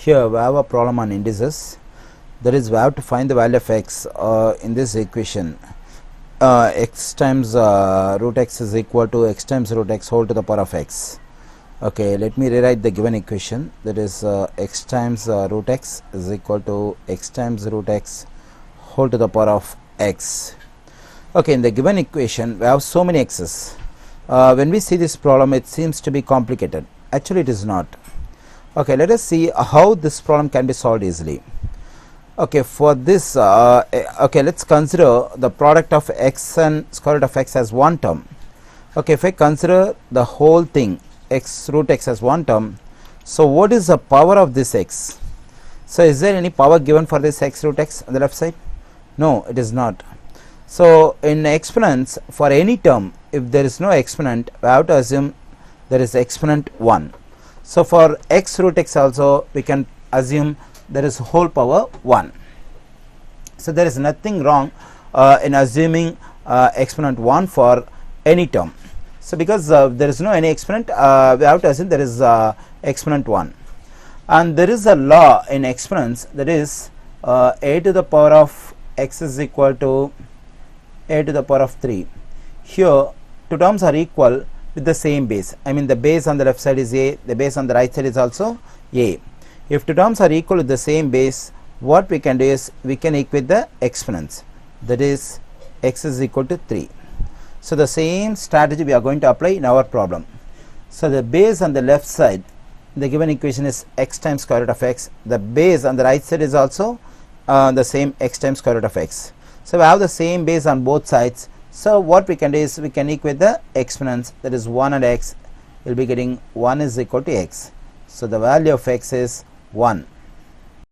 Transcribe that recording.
Here we have a problem on indices. That is, we have to find the value of x in this equation. X times root x is equal to x times root x whole to the power of x. Okay, let me rewrite the given equation. That is, x times root x is equal to x times root x whole to the power of x. Okay, in the given equation we have so many x's. When we see this problem, it seems to be complicated. Actually it is not. Okay, let us see how this problem can be solved easily. Okay, for this okay, let's consider the product of x and square root of x as one term. Okay, if I consider the whole thing x root x as one term, so what is the power of this x? So is there any power given for this x root x on the left side? No, it is not. So in exponents, for any term, if there is no exponent, we have to assume there is exponent 1. So for x root x also we can assume there is whole power 1. So there is nothing wrong in assuming exponent 1 for any term. So because there is no any exponent, we have to assume there is exponent 1. And there is a law in exponents, that is a to the power of x is equal to a to the power of 3. Here two terms are equal with the same base. I mean, the base on the left side is a, the base on the right side is also a. If two terms are equal with the same base, what we can do is we can equate the exponents, that is x is equal to 3. So the same strategy we are going to apply in our problem. So the base on the left side, the given equation is x times square root of x. The base on the right side is also the same x times square root of x. So we have the same base on both sides. So what we can do is we can equate the exponents, that is 1 and x. We'll be getting 1 is equal to x. So the value of x is 1.